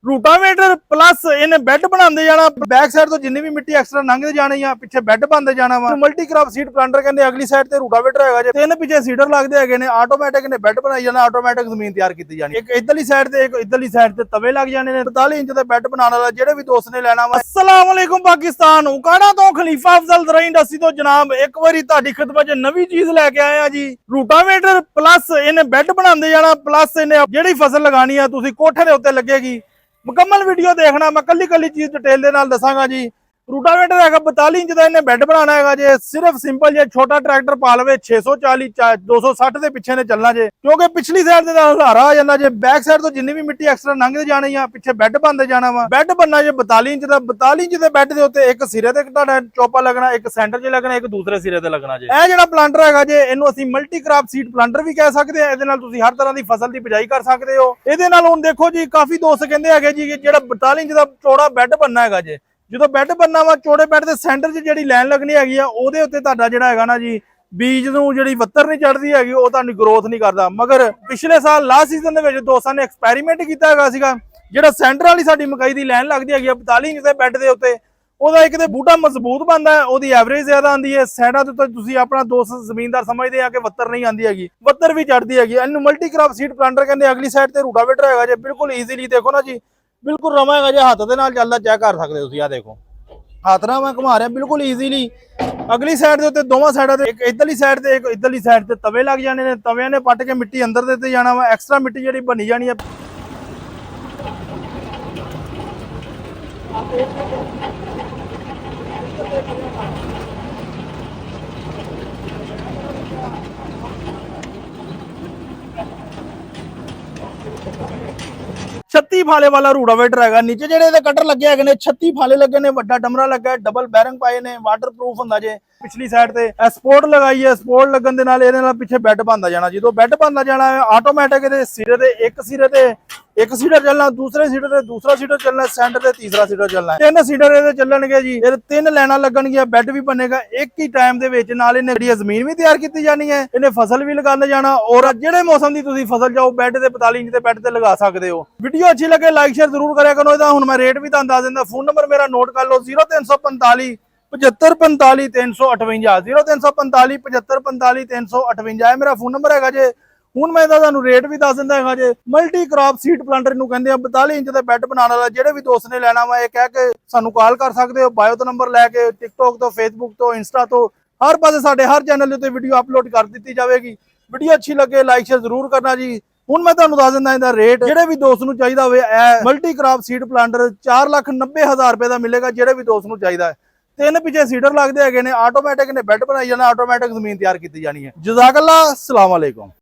Rotavator plus ਇਹਨੇ bed ਬਣਾਉਂਦੇ ਜਾਣਾ, ਬੈਕ ਸਾਈਡ ਤੋਂ ਜਿੰਨੀ ਵੀ ਮਿੱਟੀ ਐਕਸਟਰਾ ਲੰਘਦੇ ਜਾਣੀ ਆ, ਪਿੱਛੇ ਬੈੱਡ ਪਾਉਂਦੇ ਜਾਣਾ ਵਾ। ਮਲਟੀ ਕ੍ਰਾਪ ਸੀਡ ਪਲਾਂਟਰ ਕਹਿੰਦੇ, ਅਗਲੀ ਸਾਈਡ ਤੇ ਰੂਟਾਵੇਟਰ ਹੈਗਾ ਜੇ, ਤਿੰਨ ਪਿੱਛੇ ਸੀਡਰ ਲੱਗਦੇ ਹੈਗੇ ਨੇ, ਆਟੋਮੈਟਿਕ ਨੇ ਬੈੱਡ ਬਣਾਈ ਜਾਣਾ, ਆਟੋਮੈਟਿਕ ਜ਼ਮੀਨ ਤਿਆਰ ਕੀਤੀ ਜਾਣੀ। ਇੱਕ ਇਧਰਲੀ ਸਾਈਡ ਤੇ ਇੱਕ ਇਧਰਲੀ ਸਾਈਡ ਤੇ ਤਵੇ ਲੱਗ ਜਾਣੇ ਨੇ। 45 ਇੰਚ ਦੇ ਬੈੱਡ ਬਣਾਉਣ ਵਾਲਾ ਜਿਹੜੇ ਵੀ ਦੋਸਤ ਨੇ ਲੈਣਾ ਵਾ। अस्सलाम वालेकुम पाकिस्तान, उकाड़ा तो खलीफा अफजल ज़राई इंडस्ट्री तो जनाब एक बारी ਤੁਹਾਡੀ ਖਿਦਮਤ 'ਚ ਨਵੀਂ ਚੀਜ਼ ਲੈ ਕੇ ਆਏ ਆ ਜੀ। ਰੂਟਾਵੇਟਰ ਪਲੱਸ ਇਹਨੇ ਬੈੱਡ ਬਣਾਉਂਦੇ ਜਾਣਾ, ਪਲੱਸ ਇਹਨੇ ਜਿਹੜੀ ਫਸਲ ਲਗਾਣੀ ਆ ਤੁਸੀਂ ਕੋਠੇ ਦੇ ਉੱਤੇ ਲੱਗੇਗੀ। ਮੁਕੰਮਲ ਵੀਡੀਓ ਦੇਖਣਾ, ਮੈਂ ਕੱਲੀ ਕੱਲੀ ਚੀਜ਼ ਡਿਟੇਲ ਦੇ ਨਾਲ ਦੱਸਾਂਗਾ ਜੀ। ਰੂਟਾਵੇਟਰ ਹੈਗਾ 42 ਇੰਚ ਦਾ, ਇਹਨੇ ਬੈੱਡ ਬਣਾਉਣਾ ਹੈਗਾ ਜੇ। ਸਿਰਫ ਸਿੰਪਲ ਜੇ ਛੋਟਾ ਟਰੈਕਟਰ ਪਾ ਲਵੇ 640 260 ਦੇ ਪਿੱਛੇ ਨੇ ਚੱਲਣਾ ਜੇ, ਕਿਉਂਕਿ ਪਿਛਲੀ ਸਾਈਡ ਤੇ ਹਜ਼ਾਰਾ ਆ ਜਾਂਦਾ ਜੇ। ਬੈਕ ਸਾਈਡ ਤੋਂ ਜਿੰਨੀ ਵੀ ਮਿੱਟੀ ਐਕਸਟਰਾ ਲੰਘਦੇ ਜਾਣੀ ਆ, ਪਿੱਛੇ ਬੈੱਡ ਪਾਉਂਦੇ ਜਾਣਾ ਵਾ। ਬੈੱਡ ਬੰਨਾ ਜੇ 42 ਇੰਚ ਦਾ, 42 ਇੰਚ ਦੇ ਬੈੱਡ ਦੇ ਉੱਤੇ ਇੱਕ ਸਿਰੇ ਤੇ ਤੁਹਾਡਾ ਚੋਪਾ ਲੱਗਣਾ, ਇੱਕ ਸੈਂਟਰ 'ਚ ਲੱਗਣਾ, ਇੱਕ ਦੂਸਰੇ ਸਿਰੇ ਤੇ ਲੱਗਣਾ ਜੇ। ਇਹ ਜਿਹੜਾ ਪਲਾਂਟਰ ਹੈਗਾ ਜੇ, ਇਹਨੂੰ ਅਸੀਂ ਮਲਟੀ ਕ੍ਰਾਪ ਸੀਡ ਪਲਾਂਟਰ ਵੀ ਕਹਿ ਸਕਦੇ ਆ। ਇਹਦੇ ਨਾਲ ਤੁਸੀਂ ਹਰ ਤਰ੍ਹਾਂ ਦੀ ਫਸਲ ਦੀ ਬਿਜਾਈ ਕਰ ਸਕਦੇ ਹੋ। ਇਹਦੇ ਨਾਲ ਹੁਣ ਦੇਖੋ ਜੀ, ਕਾਫੀ ਦੋਸਤ ਕਹਿੰਦੇ ਹੈਗੇ ਜੀ ਕਿ ਜਿਹੜਾ 42 ਇੰਚ ਦਾ ਚੌੜਾ ਬੈੱਡ ਬੰਨਾ ਹੈਗਾ ਜੇ, ਜਦੋਂ ਬੈੱਡ ਬੰਨਾ ਵਾ ਚੌੜੇ ਬੈੱਡ ਦੇ ਸੈਂਟਰ 'ਚ ਜਿਹੜੀ ਲਾਈਨ ਲੱਗਣੀ ਹੈਗੀ ਆ, ਉਹਦੇ ਉੱਤੇ ਤੁਹਾਡਾ ਜਿਹੜਾ ਹੈਗਾ ਨਾ ਜੀ, ਬੀਜ ਨੂੰ ਜਿਹੜੀ ਵੱਤਰ ਨਹੀਂ ਚੜਦੀ ਹੈਗੀ, ਉਹ ਤੁਹਾਨੂੰ ਗਰੋਥ ਨਹੀਂ ਕਰਦਾ। ਮਗਰ ਪਿਛਲੇ ਸਾਲ ਲਾਸਟ ਸੀਜ਼ਨ ਦੇ ਵਿੱਚ ਦੋਸਤਾਂ ਨੇ ਐਕਸਪੈਰੀਮੈਂਟ ਕੀਤਾ ਹੈਗਾ ਸੀਗਾ, ਜਿਹੜਾ ਸੈਂਟਰ ਵਾਲੀ ਸਾਡੀ ਮਕਈ ਦੀ ਲਾਈਨ ਲੱਗਦੀ ਹੈਗੀ ਆ 42 ਇੰਚ ਦੇ ਬੈੱਡ ਦੇ ਉੱਤੇ, ਉਹਦਾ ਇੱਕ ਤੇ ਬੂਟਾ ਮਜ਼ਬੂਤ ਬਣਦਾ ਹੈ, ਉਹਦੀ ਐਵਰੇਜ ਜ਼ਿਆਦਾ ਆਉਂਦੀ ਹੈ। ਸਾਈਡਾਂ ਦੇ ਉੱਤੇ ਤੁਸੀਂ ਆਪਣਾ ਦੋਸਤ ਜ਼ਮੀਨਦਾਰ ਸਮਝਦੇ ਆ ਕਿ ਵੱਤਰ ਨਹੀਂ ਆਉਂਦੀ ਹੈਗੀ, ਵੱਤਰ ਵੀ ਚੜਦੀ ਹੈਗੀ। ਇਹਨੂੰ ਮਲਟੀ ਕ੍ਰਾਪ ਸੀਡ ਪਲਾਂਟਰ ਕਹਿੰਦੇ। ਅਗਲੀ ਸਾਈਡ ਤੇ ਰੂਟਾਵੇਟਰ ਹੈਗਾ ਜੇ, ਬਿਲਕੁਲ ਈਜ਼ੀਲੀ ਦੇਖੋ ਨਾ ਜੀ, ਬਿਲਕੁਲ ਰਵਾਂ ਹੈਗਾ ਜੇ, ਹੱਥ ਦੇ ਨਾਲ ਚੱਲਦਾ, ਚੈੱਕ ਕਰ ਸਕਦੇ ਹੋ ਤੁਸੀਂ। ਆ ਦੇਖੋ ਹੱਥ ਨਾਲ ਮੈਂ ਘੁਮਾ ਰਿਹਾ ਬਿਲਕੁਲ ਈਜ਼ੀਲੀ। ਅਗਲੀ ਸਾਈਡ ਦੇ ਉੱਤੇ ਦੋਵਾਂ ਸਾਈਡਾਂ ਤੇ ਇੱਕ ਇਧਰਲੀ ਸਾਈਡ ਤੇ ਇੱਕ ਇਧਰਲੀ ਸਾਈਡ ਤੇ ਤਵੇ ਲੱਗ ਜਾਣੇ ਨੇ। ਤਵਿਆਂ ਨੇ ਪੱਟ ਕੇ ਮਿੱਟੀ ਅੰਦਰ ਦੇ ਤੇ ਜਾਣਾ ਵਾ, ਐਕਸਟਰਾ ਮਿੱਟੀ ਜਿਹੜੀ ਬਣੀ ਜਾਣੀ ਹੈ। छत्ती फाले वाला रूटावेटर है। नीचे जेडे कटर लगे है 36 फाले लगे ने, वड्डा डमरा लगा है, डबल बैरिंग पाए ने, वाटरप्रूफ हुंदा जे। पिछली साइड ते स्पोर्ट लगाई है, स्पोर्ट लगन दे नाल इहदे नाल पिछे बैड बनदा जाना। जो बैड बनदा जाना है आटोमैटिक इहदे सिरे ते एक सीडर चलना, दूसरे सीडर ते दूसरा सीडर चलना, सेंटर ते तीसरा सीडर चलना। तीन सीडर इहदे चलणगे जी, इहदे तीन लाइनां लगणगीਆਂ, बैड भी बनेगा एक ही टाइम दे विच। नाल इहने ਜਿਹੜੀ ਜ਼ਮੀਨ ਵੀ ਤਿਆਰ ਕੀਤੀ ਜਾਣੀ ਹੈ, ਇਹਨੇ ਫਸਲ ਵੀ ਲਗਾਉਂਦੇ ਜਾਣਾ, ਔਰ ਜਿਹੜੇ ਮੌਸਮ ਦੀ ਤੁਸੀਂ ਫਸਲ ਚਾਹੋ ਬੈੱਡ ਤੇ 45 ਇੰਚ ਦੇ ਬੈੱਡ ਤੇ ਲਗਾ ਸਕਦੇ ਹੋ। ਵੀਡੀਓ ਅੱਛੀ ਲੱਗੇ ਲਾਈਕ ਸ਼ੇਅਰ ਜ਼ਰੂਰ ਕਰਿਆ ਕਰੋ। ਇਹਦਾ ਹੁਣ ਮੈਂ ਰੇਟ ਵੀ ਤੁਹਾਨੂੰ ਦੱਸ ਦਿੰਦਾ। ਫੋਨ ਨੰਬਰ ਮੇਰਾ ਨੋਟ ਕਰ ਲਓ 0345 7545 358, 0345 7545 358 ਇਹ ਮੇਰਾ ਫੋਨ ਨੰਬਰ ਹੈਗਾ ਜੇ। ਹੁਣ ਮੈਂ ਇਹਦਾ ਤੁਹਾਨੂੰ ਰੇਟ ਵੀ ਦੱਸ ਦਿੰਦਾ ਹੈਗਾ ਜੇ। ਮਲਟੀ ਕ੍ਰਾਪ ਸੀਡ ਪਲਾਂਟਰ ਨੂੰ ਕਹਿੰਦੇ ਆ। 42 ਇੰਚ ਦਾ ਬੈੱਡ ਬਣਾਉਣ ਵਾਲਾ ਜਿਹੜੇ ਵੀ ਦੋਸਤ ਨੇ ਲੈਣਾ ਵਾ, ਇਹ ਕਹਿ ਕੇ ਸਾਨੂੰ ਕਾਲ ਕਰ ਸਕਦੇ ਹੋ। ਬਾਇਓ ਤੋਂ ਨੰਬਰ ਲੈ ਕੇ, ਟਿਕਟੋਕ ਤੋਂ, ਫੇਸਬੁੱਕ ਤੋਂ, ਇੰਸਟਾ ਤੋਂ, ਹਰ ਪਾਸੇ ਸਾਡੇ ਹਰ ਚੈਨਲ ਦੇ ਉੱਤੇ ਵੀਡੀਓ ਅਪਲੋਡ ਕਰ ਦਿੱਤੀ ਜਾਵੇਗੀ। ਵੀਡੀਓ ਅੱਛੀ ਲੱਗੇ ਲਾਈਕ ਸ਼ੇਅਰ ਜ਼ਰੂਰ ਕਰਨਾ ਜੀ। ਹੁਣ ਮੈਂ ਤੁਹਾਨੂੰ ਦੱਸ ਦਿੰਦਾ ਇਹਦਾ ਰੇਟ। ਜਿਹੜੇ ਵੀ ਦੋਸਤ ਨੂੰ ਚਾਹੀਦਾ ਹੋਵੇ, ਇਹ ਮਲਟੀ ਕ੍ਰਾਪ ਸੀਡ ਪਲਾਂਟਰ 4,90,000 ਰੁਪਏ ਦਾ ਮਿਲੇਗਾ। ਜਿਹੜੇ ਵੀ ਦੋਸਤ ਨੂੰ ਚਾਹੀਦਾ ਹੈ। ਤਿੰਨ ਪਿੱਛੇ ਸੀਡਰ ਲੱਗਦੇ ਹੈਗੇ ਨੇ, ਆਟੋਮੈਟਿਕ ਨੇ ਬੈੱਡ ਬਣਾਈ ਜਾਣਾ, ਆਟੋਮੈਟਿਕ ਜ਼ਮੀਨ ਤਿਆਰ ਕੀਤੀ ਜਾਣੀ ਹੈ। ਜਜ਼ਾਕੱਲਾ, अस्सलाम वालेकुम।